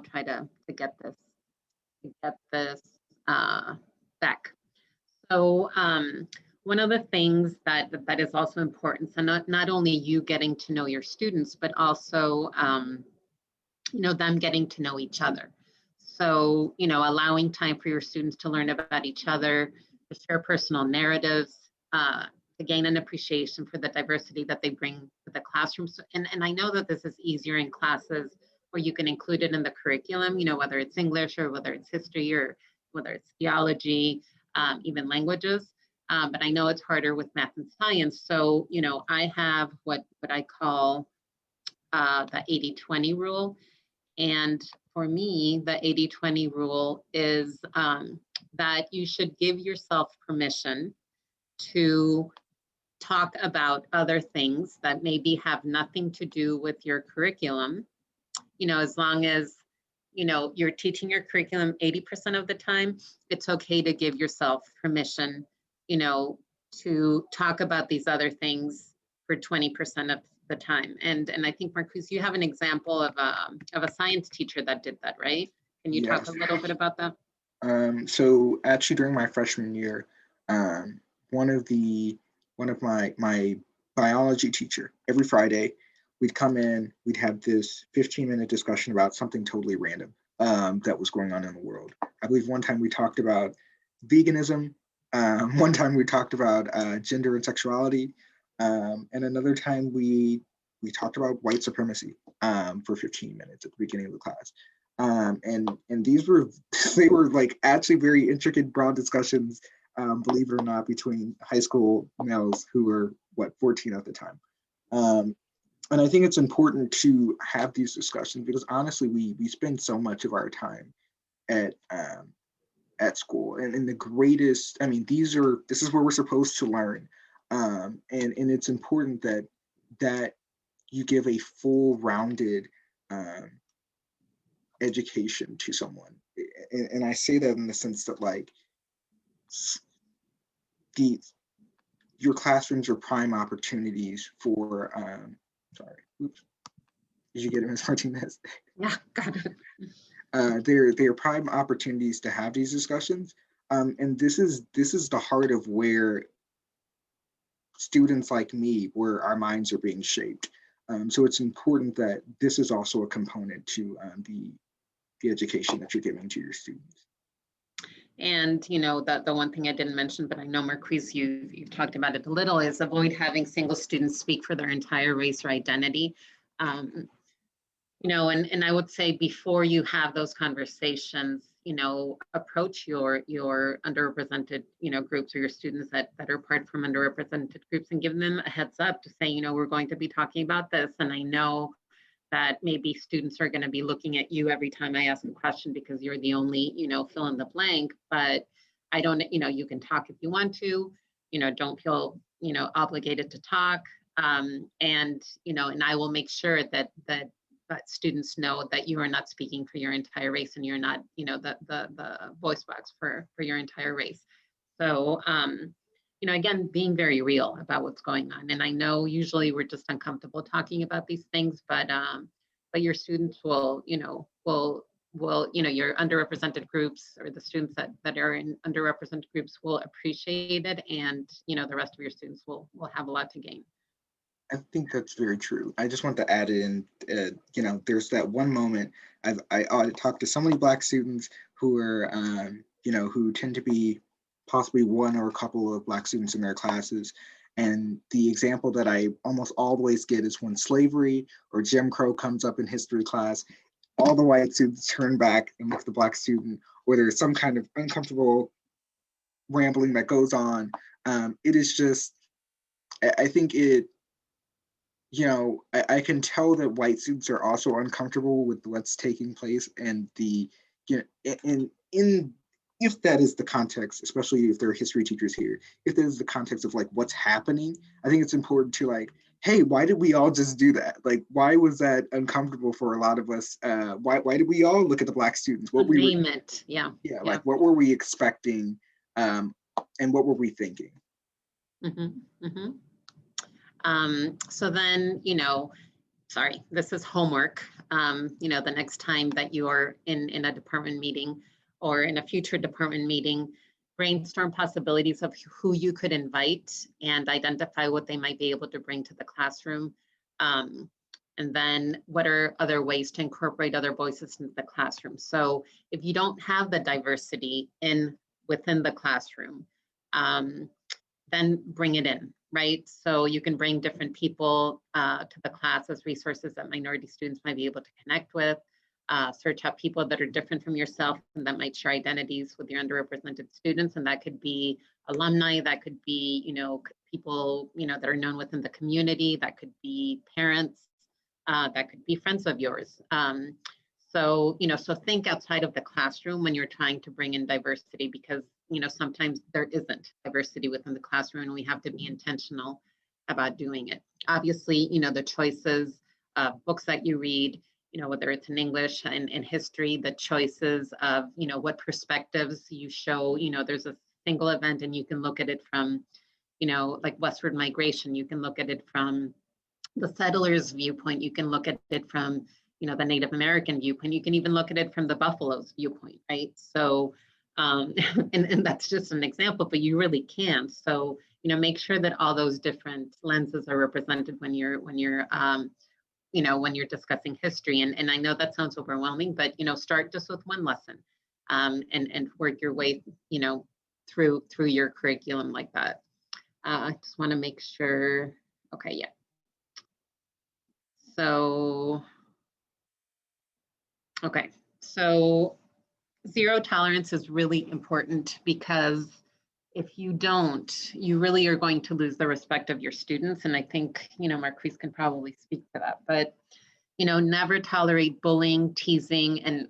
try to get this back. So one of the things that is also important, so not only you getting to know your students, but also them getting to know each other. So allowing time for your students to learn about each other, to share personal narratives, to gain an appreciation for the diversity that they bring to the classrooms. And I know that this is easier in classes where you can include it in the curriculum, whether it's English or whether it's history or whether it's theology, even languages. But I know it's harder with math and science. So, I have what I call the 80-20 rule. And for me, the 80-20 rule is that you should give yourself permission to talk about other things that maybe have nothing to do with your curriculum, as long as, you're teaching your curriculum 80% of the time, it's okay to give yourself permission, to talk about these other things for 20% of the time. And I think, Marquis, you have an example of a science teacher that did that, right? Can you talk a Yes. little bit about that? So actually during my freshman year, one of my biology teacher, every Friday, we'd come in, we'd have this 15-minute discussion about something totally random that was going on in the world. I believe one time we talked about veganism. One time we talked about gender and sexuality. And another time we talked about white supremacy for 15 minutes at the beginning of the class. And these were they were like actually very intricate, broad discussions, believe it or not, between high school males who were 14 at the time. And I think it's important to have these discussions because honestly, we spend so much of our time at school, and in the greatest, I mean, this is where we're supposed to learn, and it's important that you give a full rounded education to someone, and I say that in the sense that like your classrooms are prime opportunities for sorry, oops, did you get it, Ms. Martinez? Yeah, got it. They're prime opportunities to have these discussions, and this is the heart of where students like me, where our minds are being shaped. So it's important that this is also a component to the education that you're giving to your students. And the one thing I didn't mention, but I know, Marquis, you've talked about it a little, is avoid having single students speak for their entire race or identity. And I would say before you have those conversations, approach your underrepresented, groups or your students that are part from underrepresented groups and give them a heads up to say, we're going to be talking about this. And I know that maybe students are going to be looking at you every time I ask a question because you're the only, fill in the blank, but I don't, you can talk if you want to, don't feel, obligated to talk. And I will make sure that students know that you are not speaking for your entire race and you're not, the voice box for your entire race. So, again, being very real about what's going on. And I know usually we're just uncomfortable talking about these things, but your students will, your underrepresented groups or the students that are in underrepresented groups will appreciate it. And, the rest of your students will have a lot to gain. I think that's very true. I just want to add in, there's that one moment I talked to so many Black students who are, who tend to be possibly one or a couple of Black students in their classes. And the example that I almost always get is when slavery or Jim Crow comes up in history class, all the white students turn back and look at the Black student, or there's some kind of uncomfortable rambling that goes on. It is just, I think it, I can tell that white students are also uncomfortable with what's taking place, and if that is the context, especially if there are history teachers here, if that is the context of like what's happening, I think it's important to like, hey, why did we all just do that? Like, why was that uncomfortable for a lot of us? Why did we all look at the Black students? What like what were we expecting, and what were we thinking? Mm-hmm, mm-hmm. So then, sorry, this is homework. The next time that you are in a department meeting or in a future department meeting, brainstorm possibilities of who you could invite and identify what they might be able to bring to the classroom. And then what are other ways to incorporate other voices into the classroom? So if you don't have the diversity within the classroom, then bring it in, right? So you can bring different people to the class as resources that minority students might be able to connect with. Search out people that are different from yourself and that might share identities with your underrepresented students. And that could be alumni, that could be, people, that are known within the community, that could be parents, that could be friends of yours. So think outside of the classroom when you're trying to bring in diversity, because, sometimes there isn't diversity within the classroom and we have to be intentional about doing it. Obviously, the choices of books that you read, whether it's in English and in history, the choices of, what perspectives you show, there's a single event and you can look at it from, like westward migration, you can look at it from the settlers' viewpoint, you can look at it from, the Native American viewpoint, you can even look at it from the Buffalo's viewpoint, right? So, and that's just an example, but you really can. So, make sure that all those different lenses are represented when you're when you're discussing history. And I know that sounds overwhelming, but, start just with one lesson and work your way, through your curriculum like that. I just want to make sure. Okay, yeah. So, okay, so zero tolerance is really important because if you don't, you really are going to lose the respect of your students. And I think, Marquis can probably speak to that, but, never tolerate bullying, teasing, and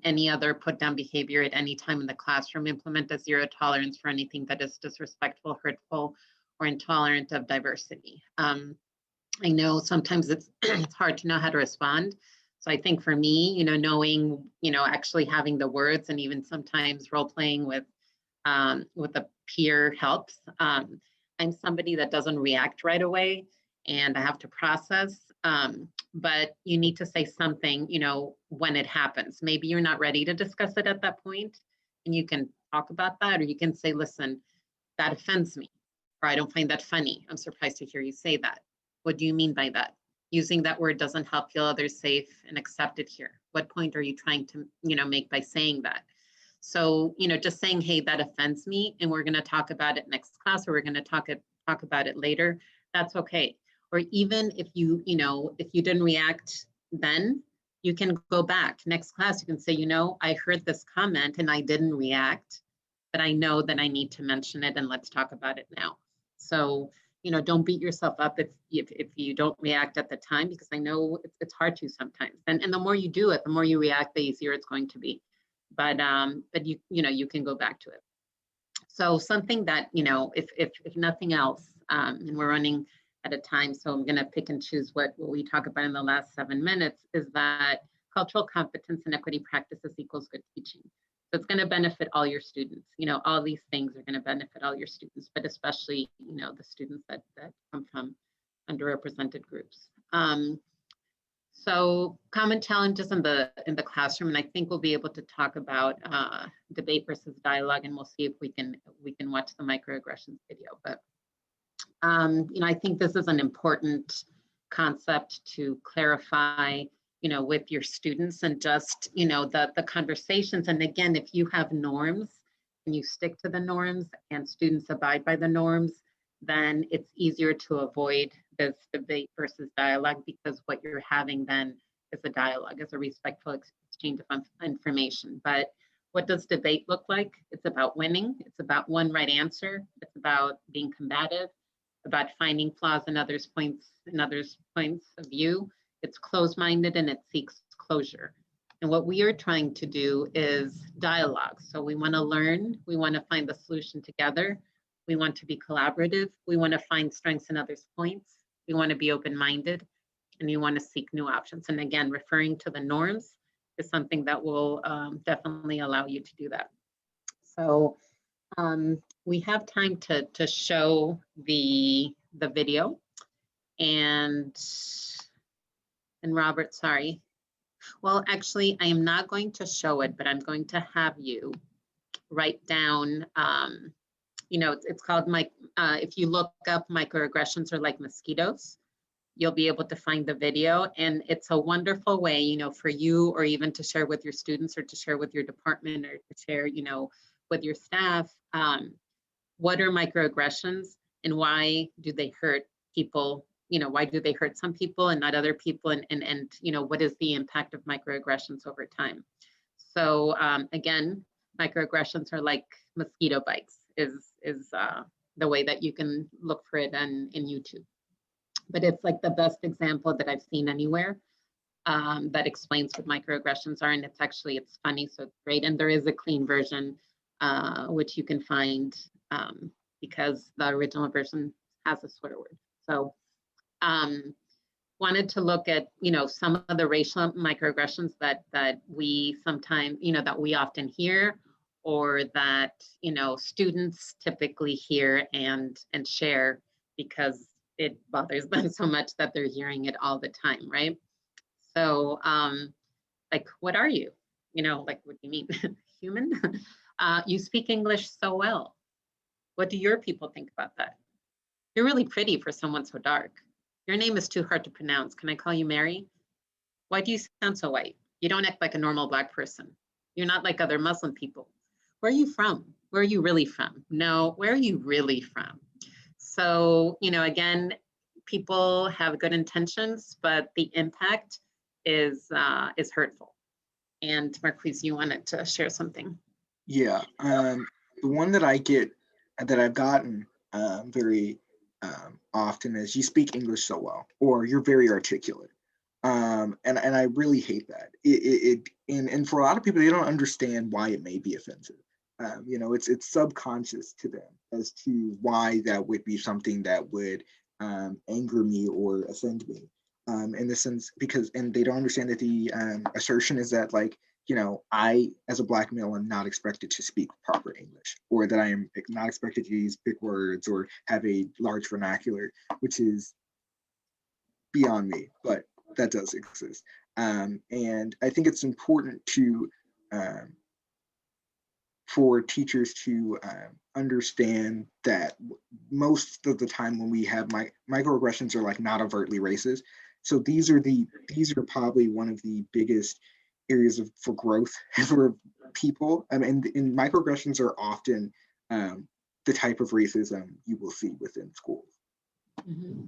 any other put down behavior at any time in the classroom. Implement a zero tolerance for anything that is disrespectful, hurtful, or intolerant of diversity. I know sometimes it's it's hard to know how to respond. So I think for me, knowing, actually having the words and even sometimes role playing with a peer helps. I'm somebody that doesn't react right away and I have to process, but you need to say something, when it happens. Maybe you're not ready to discuss it at that point and you can talk about that, or you can say, listen, that offends me, or I don't find that funny. I'm surprised to hear you say that. What do you mean by that? Using that word doesn't help feel others safe and accepted here. What point are you trying to, make by saying that? So, just saying, hey, that offends me, and we're going to talk about it next class, or we're going to talk about it later. That's okay. Or even if if you didn't react then, you can go back next class. You can say, I heard this comment and I didn't react, but I know that I need to mention it, and let's talk about it now. So, don't beat yourself up if you don't react at the time, because I know it's hard to sometimes. And the more you do it, the more you react, the easier it's going to be. But you can go back to it. So something that, if nothing else, and we're running at a time, so I'm going to pick and choose what we talk about in the last 7 minutes, is that cultural competence and equity practices equals good teaching. So it's going to benefit all your students. All these things are going to benefit all your students, but especially, the students that come from underrepresented groups. So common challenges in the classroom, and I think we'll be able to talk about debate versus dialogue, and we'll see if we can watch the microaggressions video. But I think this is an important concept to clarify, with your students, and just the conversations. And again, if you have norms and you stick to the norms and students abide by the norms, then it's easier to avoid this debate versus dialogue, because what you're having then is a dialogue, is a respectful exchange of information. But what does debate look like? It's about winning. It's about one right answer. It's about being combative, about finding flaws in others' points of view. It's closed-minded and it seeks closure. And what we are trying to do is dialogue. So we want to learn. We want to find the solution together. We want to be collaborative. We want to find strengths in others' points. We want to be open-minded, and you want to seek new options. And again, referring to the norms is something that will definitely allow you to do that. So we have time to show the video. And Robert, sorry. Well, actually, I am not going to show it, but I'm going to have you write down, it's called, if you look up microaggressions are like mosquitoes, you'll be able to find the video. And it's a wonderful way, for you, or even to share with your students, or to share with your department, or to share, with your staff, what are microaggressions and why do they hurt people? Why do they hurt some people and not other people? And what is the impact of microaggressions over time? So again, microaggressions are like mosquito bites is the way that you can look for it in YouTube. But it's like the best example that I've seen anywhere that explains what microaggressions are. And it's funny, so it's great. And there is a clean version, which you can find because the original version has a swear word. So wanted to look at, some of the racial microaggressions that we sometimes, that we often hear, or that, students typically hear and share because it bothers them so much that they're hearing it all the time, right? So, like, what are you? Like, what do you mean? Human? You speak English so well. What do your people think about that? You're really pretty for someone so dark. Your name is too hard to pronounce. Can I call you Mary? Why do you sound so white? You don't act like a normal Black person. You're not like other Muslim people. Where are you from? Where are you really from? No, where are you really from? So, again, people have good intentions, but the impact is hurtful. And Marquis, you wanted to share something? Yeah, the one that I've gotten very often is, you speak English so well, or you're very articulate. And I really hate that. And for a lot of people, they don't understand why it may be offensive. It's subconscious to them as to why that would be something that would anger me or offend me. In the sense, and they don't understand that the assertion is that, like, I, as a Black male, am not expected to speak proper English, or that I am not expected to use big words or have a large vernacular, which is beyond me, but that does exist. And I think it's important to for teachers to understand that most of the time when we have microaggressions are like not overtly racist. So these are probably one of the biggest areas for growth for people. I mean, and microaggressions are often the type of racism you will see within schools. Mm-hmm.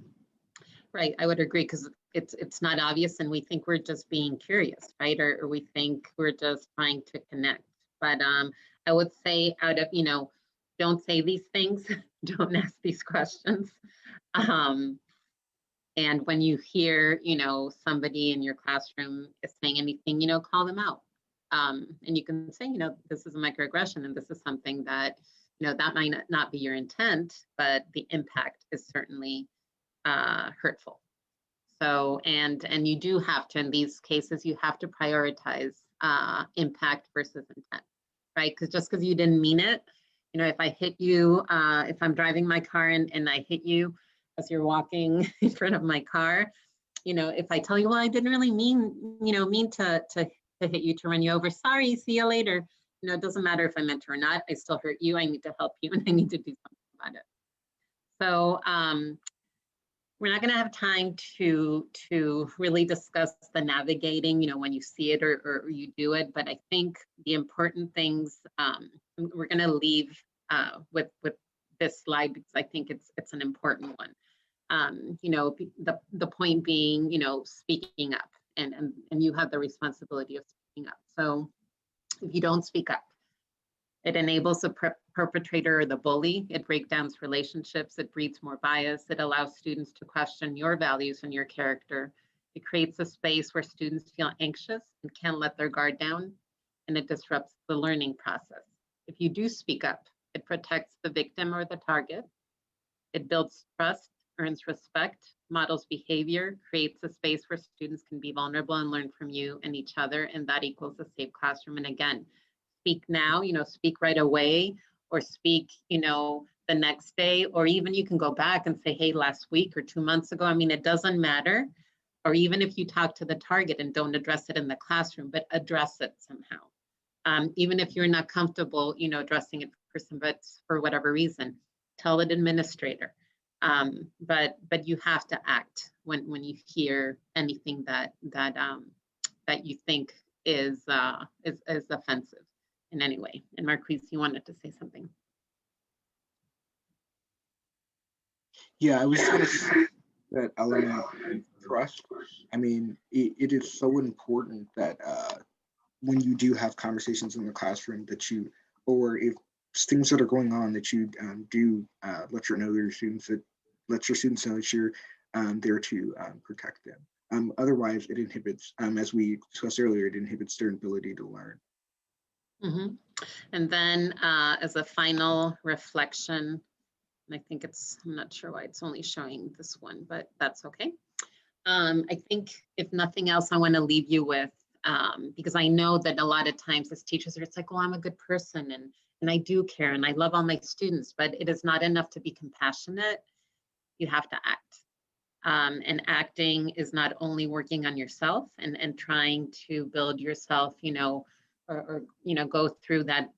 Right, I would agree, because it's not obvious, and we think we're just being curious, right? Or we think we're just trying to connect. But I would say, don't say these things, don't ask these questions. And when you hear, somebody in your classroom is saying anything, call them out. And you can say, this is a microaggression, and this is something that, that might not be your intent, but the impact is certainly hurtful. So, and you do have to, in these cases, you have to prioritize impact versus intent, right? Because just because you didn't mean it, if I hit you, if I'm driving my car and I hit you as you're walking in front of my car, if I tell you, well, I didn't really mean to hit you, to run you over, sorry, see you later. It doesn't matter if I meant to or not, I still hurt you, I need to help you, and I need to do something about it. So we're not going to have time to really discuss the navigating, when you see it or you do it. But I think the important things we're going to leave with this slide, because I think it's an important one. The point being, speaking up, and you have the responsibility of speaking up. So if you don't speak up, it enables the perpetrator or the bully. It breaks down relationships. It breeds more bias. It allows students to question your values and your character. It creates a space where students feel anxious and can't let their guard down, and it disrupts the learning process. If you do speak up, it protects the victim or the target. It builds trust, earns respect, models behavior, creates a space where students can be vulnerable and learn from you and each other, and that equals a safe classroom. And again, speak now, speak right away, or speak, the next day, or even you can go back and say, hey, last week or 2 months ago. I mean, it doesn't matter. Or even if you talk to the target and don't address it in the classroom, but address it somehow. Even if you're not comfortable, addressing it for whatever reason, tell an administrator. But you have to act when you hear anything that you think is offensive in any way. And Marquis, you wanted to say something. Yeah, I was going to say that element of trust. I mean, it is so important that when you do have conversations in the classroom that you, or if things that are going on that you do let your know your students that let your students know that you're there to protect them. Otherwise, it inhibits, as we discussed earlier, it inhibits their ability to learn. Mhm. And then as a final reflection, and I think I'm not sure why it's only showing this one, but that's okay. I think if nothing else, I want to leave you with, because I know that a lot of times as teachers, it's like, well, I'm a good person and I do care and I love all my students, but it is not enough to be compassionate. You have to act. And acting is not only working on yourself and trying to build yourself, or go through that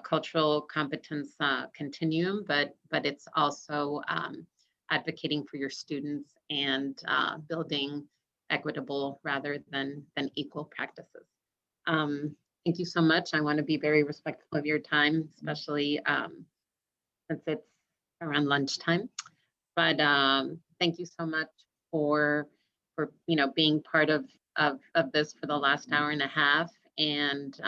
cultural competence continuum, but it's also advocating for your students and building equitable rather than equal practices. Thank you so much. I want to be very respectful of your time, especially since it's around lunchtime. But thank you so much for being part of this for the last hour and a half. And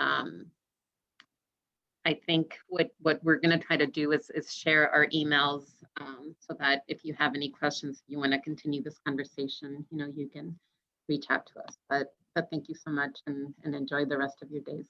I think what we're going to try to do is share our emails so that if you have any questions, if you want to continue this conversation, you can reach out to us. But thank you so much and enjoy the rest of your days.